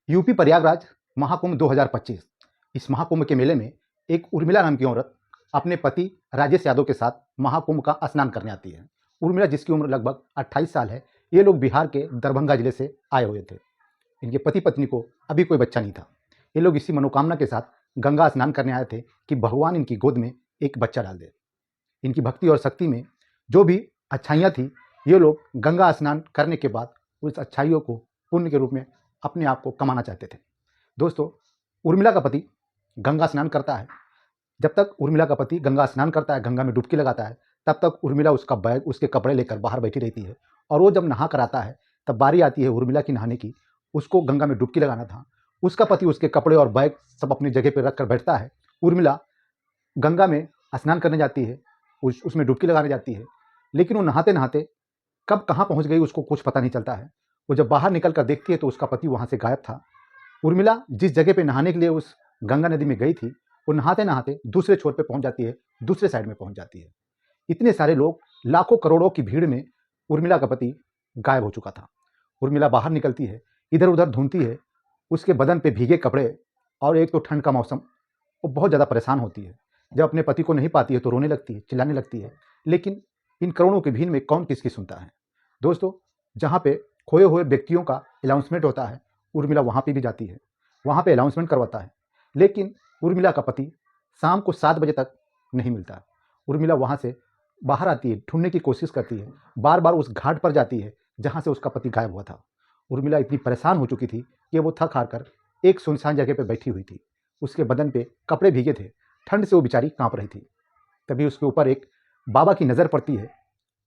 UP Prayagraj Mahakumbh 2025। इस महाकुंभ के मेले में एक उर्मिला नाम की औरत अपने पति राजेश यादव के साथ महाकुंभ का स्नान करने आती है। उर्मिला, जिसकी उम्र लगभग 28 साल है, ये लोग बिहार के दरभंगा जिले से आए हुए थे। इनके पति पत्नी को अभी कोई बच्चा नहीं था। ये लोग इसी मनोकामना के साथ गंगा स्नान करने आए थे कि भगवान इनकी गोद में एक बच्चा डाल दे। इनकी भक्ति और शक्ति में जो भी अच्छाइयाँ थी, ये लोग गंगा स्नान करने के बाद उस अच्छाइयों को पुण्य के रूप में अपने आप को कमाना चाहते थे। दोस्तों, उर्मिला का पति गंगा स्नान करता है। जब तक उर्मिला का पति गंगा स्नान करता है, गंगा में डुबकी लगाता है, तब तक उर्मिला उसका बैग, उसके कपड़े लेकर बाहर बैठी रहती है। और वो जब नहा कर आता है, तब बारी आती है उर्मिला की नहाने की। उसको गंगा में डुबकी लगाना था। उसका पति उसके कपड़े और बैग सब अपनी जगह पर रख कर बैठता है। उर्मिला गंगा में स्नान करने जाती है, उसमें डुबकी लगाने जाती है, लेकिन वो नहाते नहाते कब कहाँ पहुँच गई उसको कुछ पता नहीं चलता है। वो जब बाहर निकल कर देखती है तो उसका पति वहाँ से गायब था। उर्मिला जिस जगह पे नहाने के लिए उस गंगा नदी में गई थी, वो नहाते नहाते दूसरे छोर पे पहुँच जाती है, दूसरे साइड में पहुँच जाती है। इतने सारे लोग, लाखों करोड़ों की भीड़ में उर्मिला का पति गायब हो चुका था। उर्मिला बाहर निकलती है, इधर उधर ढूंढती है। उसके बदन पे भीगे कपड़े और एक तो ठंड का मौसम, वो बहुत ज़्यादा परेशान होती है। जब अपने पति को नहीं पाती है तो रोने लगती है, चिल्लाने लगती है। लेकिन इन करोड़ों की भीड़ में कौन किसकी सुनता है। दोस्तों, जहाँ पे खोए हुए व्यक्तियों का अनाउंसमेंट होता है, उर्मिला वहाँ पे भी जाती है, वहाँ पे अनाउंसमेंट करवाता है। लेकिन उर्मिला का पति शाम को 7 बजे तक नहीं मिलता। उर्मिला वहाँ से बाहर आती है, ढूंढने की कोशिश करती है, बार बार उस घाट पर जाती है जहाँ से उसका पति गायब हुआ था। उर्मिला इतनी परेशान हो चुकी थी कि वो थक हार कर एक सुनसान जगह पर बैठी हुई थी। उसके बदन पे कपड़े भीगे थे, ठंड से वो बेचारी काँप रही थी। तभी उसके ऊपर एक बाबा की नज़र पड़ती है।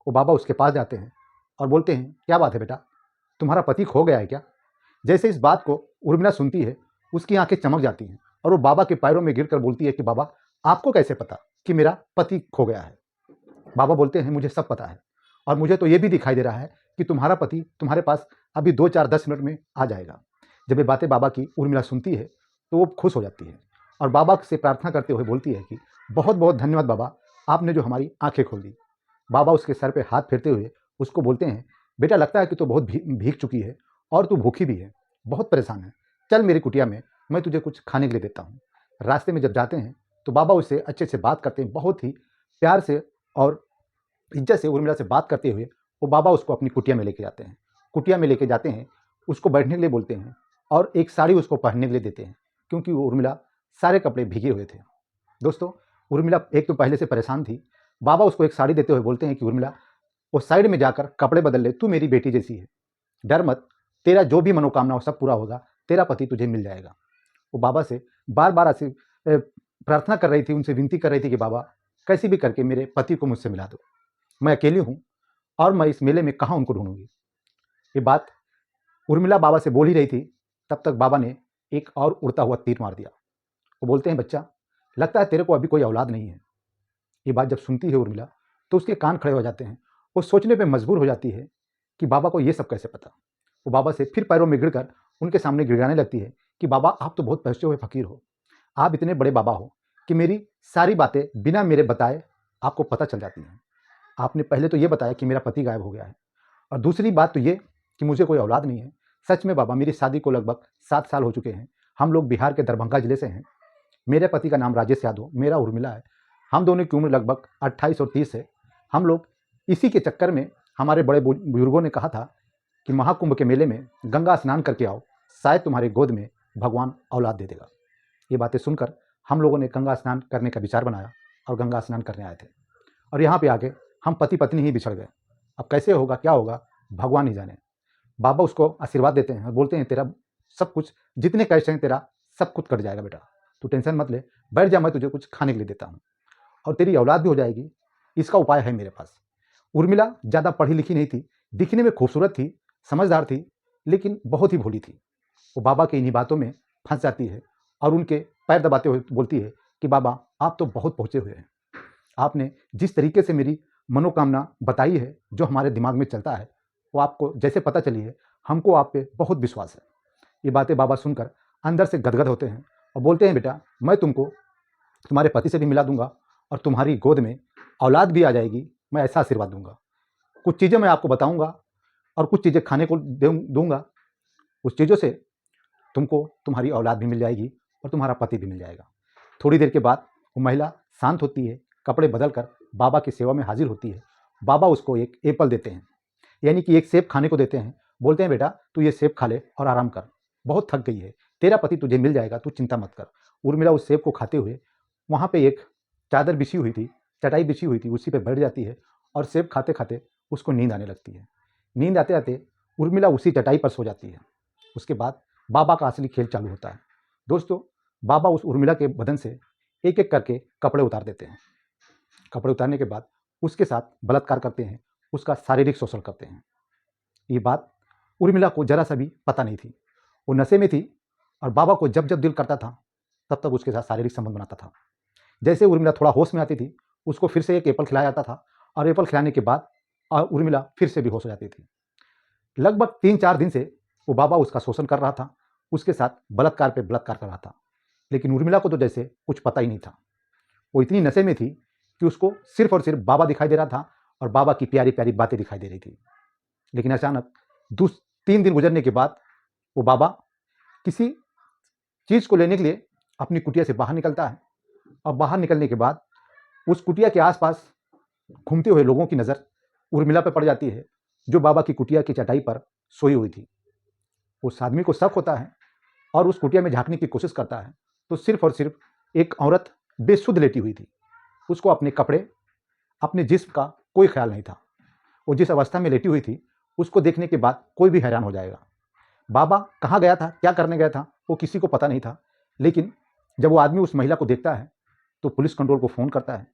वो बाबा उसके पास जाते हैं और बोलते हैं, क्या बात है बेटा, तुम्हारा पति खो गया है क्या? जैसे इस बात को उर्मिला सुनती है, उसकी आंखें चमक जाती हैं और वो बाबा के पैरों में गिरकर बोलती है कि बाबा, आपको कैसे पता कि मेरा पति खो गया है? बाबा बोलते हैं, मुझे सब पता है और मुझे तो ये भी दिखाई दे रहा है कि तुम्हारा पति तुम्हारे पास अभी 2, 4, 10 मिनट में आ जाएगा। जब ये बातें बाबा की उर्मिला सुनती है तो वो खुश हो जाती है और बाबा से प्रार्थना करते हुए बोलती है कि बहुत बहुत धन्यवाद बाबा, आपने जो हमारी आंखें खोल दी। बाबा उसके सर पे हाथ फेरते हुए उसको बोलते हैं, बेटा लगता है कि तू बहुत भीग चुकी है और तू भूखी भी है, बहुत परेशान है। चल मेरी कुटिया में, मैं तुझे कुछ खाने के लिए देता हूँ। रास्ते में जब जाते हैं तो बाबा उससे अच्छे से बात करते हैं, बहुत ही प्यार से और इज्जत से उर्मिला से बात करते हुए वो बाबा उसको अपनी कुटिया में लेके जाते हैं। कुटिया में लेके जाते हैं, उसको बैठने के लिए बोलते हैं और एक साड़ी उसको पहनने के लिए देते हैं, क्योंकि वो उर्मिला सारे कपड़े भीगे हुए थे। दोस्तों, उर्मिला एक तो पहले से परेशान थी। बाबा उसको एक साड़ी देते हुए बोलते हैं कि उर्मिला, वो साइड में जाकर कपड़े बदल ले, तू मेरी बेटी जैसी है, डर मत, तेरा जो भी मनोकामना हो सब पूरा होगा, तेरा पति तुझे मिल जाएगा। वो बाबा से बार बार ऐसे प्रार्थना कर रही थी, उनसे विनती कर रही थी कि बाबा कैसे भी करके मेरे पति को मुझसे मिला दो, मैं अकेली हूँ और मैं इस मेले में कहाँ उनको ढूंढूंगी। ये बात उर्मिला बाबा से बोल ही रही थी, तब तक बाबा ने एक और उड़ता हुआ तीर मार दिया। वो बोलते हैं, बच्चा लगता है तेरे को अभी कोई औलाद नहीं है। ये बात जब सुनती है उर्मिला तो उसके कान खड़े हो जाते हैं। वो सोचने पे मजबूर हो जाती है कि बाबा को ये सब कैसे पता। वो बाबा से फिर पैरों में गिरकर उनके सामने गिड़गिड़ाने लगती है कि बाबा, आप तो बहुत पैसे हुए फकीर हो, आप इतने बड़े बाबा हो कि मेरी सारी बातें बिना मेरे बताए आपको पता चल जाती हैं। आपने पहले तो ये बताया कि मेरा पति गायब हो गया है, और दूसरी बात तो ये कि मुझे कोई औलाद नहीं है। सच में बाबा, मेरी शादी को लगभग 7 साल हो चुके हैं। हम लोग बिहार के दरभंगा जिले से हैं। मेरे पति का नाम राजेश यादव, मेरा उर्मिला है। हम दोनों की उम्र लगभग 28 और 30 है। हम लोग इसी के चक्कर में, हमारे बड़े बुजुर्गों ने कहा था कि महाकुंभ के मेले में गंगा स्नान करके आओ, शायद तुम्हारे गोद में भगवान औलाद दे देगा। ये बातें सुनकर हम लोगों ने गंगा स्नान करने का विचार बनाया और गंगा स्नान करने आए थे। और यहाँ पे आके हम पति पत्नी ही बिछड़ गए। अब कैसे होगा, क्या होगा, भगवान ही जाने। बाबा उसको आशीर्वाद देते हैं और बोलते हैं, तेरा सब कुछ, जितने कष्ट हैं तेरा सब कुछ कट जाएगा बेटा, तू टेंशन मत ले, बैठ जा, मैं तुझे कुछ खाने के लिए देता हूँ और तेरी औलाद भी हो जाएगी। इसका उपाय है मेरे पास। उर्मिला ज़्यादा पढ़ी लिखी नहीं थी, दिखने में खूबसूरत थी, समझदार थी, लेकिन बहुत ही भोली थी। वो बाबा की इन्हीं बातों में फंस जाती है और उनके पैर दबाते हुए बोलती है कि बाबा, आप तो बहुत पहुँचे हुए हैं। आपने जिस तरीके से मेरी मनोकामना बताई है, जो हमारे दिमाग में चलता है, वो आपको जैसे पता चली है, हमको आप पे बहुत विश्वास है। ये बातें बाबा सुनकर अंदर से गदगद होते हैं और बोलते हैं, बेटा मैं तुमको तुम्हारे पति से भी मिला दूंगा और तुम्हारी गोद में औलाद भी आ जाएगी, मैं ऐसा आशीर्वाद दूंगा। कुछ चीज़ें मैं आपको बताऊंगा और कुछ चीज़ें खाने को दूंगा। उस चीज़ों से तुमको तुम्हारी औलाद भी मिल जाएगी और तुम्हारा पति भी मिल जाएगा। थोड़ी देर के बाद वो महिला शांत होती है, कपड़े बदल कर बाबा की सेवा में हाजिर होती है। बाबा उसको एक एप्पल देते हैं, यानी कि एक सेब खाने को देते हैं। बोलते हैं, बेटा तू ये सेब खा ले और आराम कर, बहुत थक गई है, तेरा पति तुझे मिल जाएगा, तू चिंता मत कर। उर्मिला उस सेब को खाते हुए वहाँ पे एक चादर बिछी हुई थी, चटाई बिछी हुई थी, उसी पे बैठ जाती है और सेब खाते खाते उसको नींद आने लगती है। नींद आते आते उर्मिला उसी चटाई पर सो जाती है। उसके बाद बाबा का असली खेल चालू होता है। दोस्तों, बाबा उस उर्मिला के बदन से एक एक करके कपड़े उतार देते हैं। कपड़े उतारने के बाद उसके साथ बलात्कार करते हैं, उसका शारीरिक शोषण करते हैं। ये बात उर्मिला को जरा सा भी पता नहीं थी। वो नशे में थी और बाबा को जब जब दिल करता था तब तक उसके साथ शारीरिक संबंध बनाता था। जैसे उर्मिला थोड़ा होश में आती थी, उसको फिर से एक एप्पल खिलाया जाता था और एप्पल खिलाने के बाद उर्मिला फिर से बेहोश हो जाती थी। लगभग 3-4 दिन से वो बाबा उसका शोषण कर रहा था, उसके साथ बलात्कार पे बलात्कार कर रहा था। लेकिन उर्मिला को तो जैसे कुछ पता ही नहीं था। वो इतनी नशे में थी कि उसको सिर्फ और सिर्फ बाबा दिखाई दे रहा था और बाबा की प्यारी प्यारी बातें दिखाई दे रही थी। लेकिन अचानक 3 दिन गुजरने के बाद वो बाबा किसी चीज़ को लेने के लिए अपनी कुटिया से बाहर निकलता है और बाहर निकलने के बाद उस कुटिया के आसपास घूमते हुए लोगों की नज़र उर्मिला पर पड़ जाती है, जो बाबा की कुटिया की चटाई पर सोई हुई थी। उस आदमी को शक होता है और उस कुटिया में झांकने की कोशिश करता है, तो सिर्फ और सिर्फ एक औरत बेसुध लेटी हुई थी। उसको अपने कपड़े, अपने जिस्म का कोई ख्याल नहीं था। वो जिस अवस्था में लेटी हुई थी, उसको देखने के बाद कोई भी हैरान हो जाएगा। बाबा कहाँ गया था, क्या करने गया था, वो किसी को पता नहीं था। लेकिन जब वो आदमी उस महिला को देखता है तो पुलिस कंट्रोल को फ़ोन करता है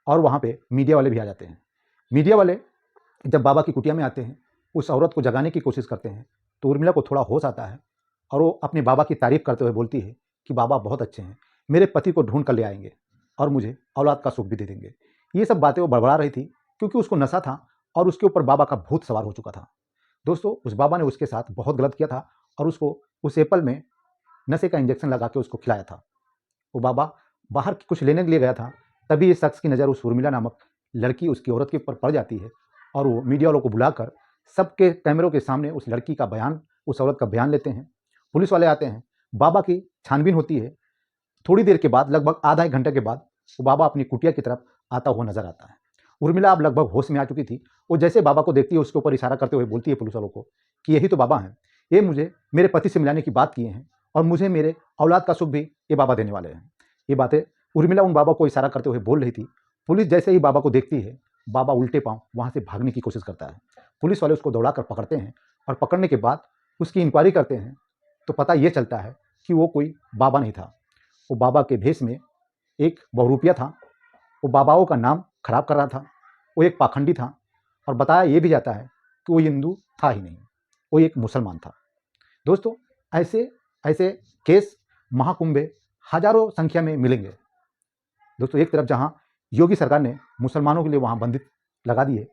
और वहाँ पे मीडिया वाले भी आ जाते हैं। मीडिया वाले जब बाबा की कुटिया में आते हैं, उस औरत को जगाने की कोशिश करते हैं, तो उर्मिला को थोड़ा होश आता है और वो अपने बाबा की तारीफ़ करते हुए बोलती है कि बाबा बहुत अच्छे हैं, मेरे पति को ढूँढ कर ले आएँगे और मुझे औलाद का सुख भी दे देंगे। ये सब बातें वो बड़बड़ा रही थी क्योंकि उसको नशा था और उसके ऊपर बाबा का भूत सवार हो चुका था। दोस्तों, उस बाबा ने उसके साथ बहुत गलत किया था और उसको उस एप्पल में नशे का इंजेक्शन लगा के उसको खिलाया था। वो बाबा बाहर कुछ लेने के लिए गया था, तभी इस शख्स की नज़र उस उर्मिला नामक लड़की, उसकी औरत के ऊपर पड़ जाती है और वो मीडिया वालों को बुलाकर सबके कैमरों के सामने उस लड़की का बयान, उस औरत का बयान लेते हैं। पुलिस वाले आते हैं, बाबा की छानबीन होती है। थोड़ी देर के बाद, लगभग आधा 1 घंटे के बाद, वो बाबा अपनी कुटिया की तरफ आता हुआ नजर आता है। उर्मिला अब लगभग होश में आ चुकी थी। वो जैसे बाबा को देखती है, उसके ऊपर इशारा करते हुए बोलती है पुलिस वालों को कि यही तो बाबा हैं, ये मुझे मेरे पति से मिलाने की बात किए हैं और मुझे मेरे औलाद का सुख भी ये बाबा देने वाले हैं। ये बातें उर्मिला उन बाबा को इशारा करते हुए बोल रही थी। पुलिस जैसे ही बाबा को देखती है, बाबा उल्टे पांव वहाँ से भागने की कोशिश करता है। पुलिस वाले उसको दौड़ा कर पकड़ते हैं और पकड़ने के बाद उसकी इंक्वायरी करते हैं तो पता ये चलता है कि वो कोई बाबा नहीं था। वो बाबा के भेष में एक बहुरूपिया था। वो बाबाओं का नाम खराब कर रहा था। वो एक पाखंडी था और बताया ये भी जाता है कि वो हिंदू था ही नहीं, वो एक मुसलमान था। दोस्तों, ऐसे ऐसे केस महाकुंभ में हजारों संख्या में मिलेंगे। दोस्तों, एक तरफ जहाँ योगी सरकार ने मुसलमानों के लिए वहाँ बंदिश लगा दिए,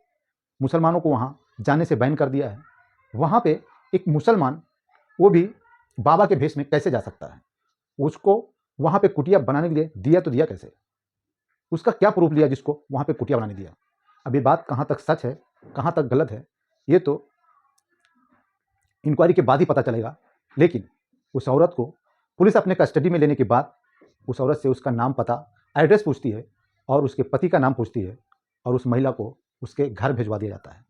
मुसलमानों को वहाँ जाने से बैन कर दिया है, वहाँ पे एक मुसलमान, वो भी बाबा के भेष में कैसे जा सकता है? उसको वहाँ पे कुटिया बनाने के लिए दिया तो दिया कैसे? उसका क्या प्रूफ लिया जिसको वहाँ पे कुटिया बनाने दिया? अब ये बात कहाँ तक सच है, कहाँ तक गलत है, ये तो इंक्वायरी के बाद ही पता चलेगा। लेकिन उस औरत को पुलिस अपने कस्टडी में लेने के बाद उस औरत से उसका नाम, पता, एड्रेस पूछती है और उसके पति का नाम पूछती है और उस महिला को उसके घर भिजवा दिया जाता है।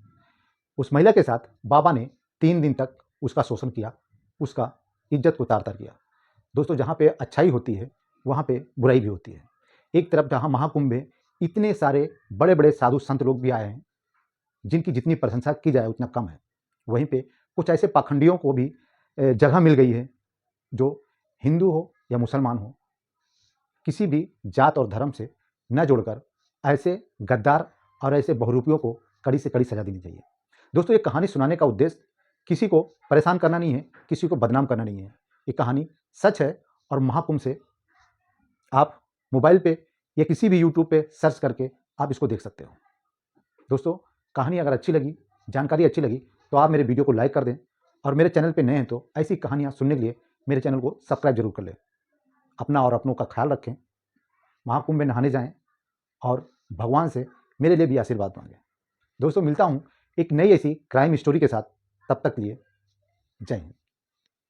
उस महिला के साथ बाबा ने 3 दिन तक उसका शोषण किया, उसका इज्जत को तार-तार किया। दोस्तों, जहाँ पे अच्छाई होती है वहाँ पे बुराई भी होती है। एक तरफ जहाँ महाकुंभ में इतने सारे बड़े-बड़े साधु संत लोग भी आए हैं, जिनकी जितनी प्रशंसा की जाए उतना कम है। वहीं पे कुछ ऐसे पाखंडियों को भी जगह मिल गई है, जो हिंदू हो या मुसलमान हो, किसी भी जात और धर्म से न जोड़कर ऐसे गद्दार और ऐसे बहुरूपियों को कड़ी से कड़ी सज़ा देनी चाहिए। दोस्तों, ये कहानी सुनाने का उद्देश्य किसी को परेशान करना नहीं है, किसी को बदनाम करना नहीं है। ये कहानी सच है और महाकुंभ से आप मोबाइल पे या किसी भी यूट्यूब पे सर्च करके आप इसको देख सकते हो। दोस्तों, कहानी अगर अच्छी लगी, जानकारी अच्छी लगी, तो आप मेरे वीडियो को लाइक कर दें और मेरे चैनल पे नए हैं तो ऐसी कहानियाँ सुनने के लिए मेरे चैनल को सब्सक्राइब जरूर कर लें। अपना और अपनों का ख्याल रखें, महाकुंभ में नहाने जाएँ और भगवान से मेरे लिए भी आशीर्वाद मांगें। दोस्तों, मिलता हूँ एक नई ऐसी क्राइम स्टोरी के साथ, तब तक के लिए जय हिंद।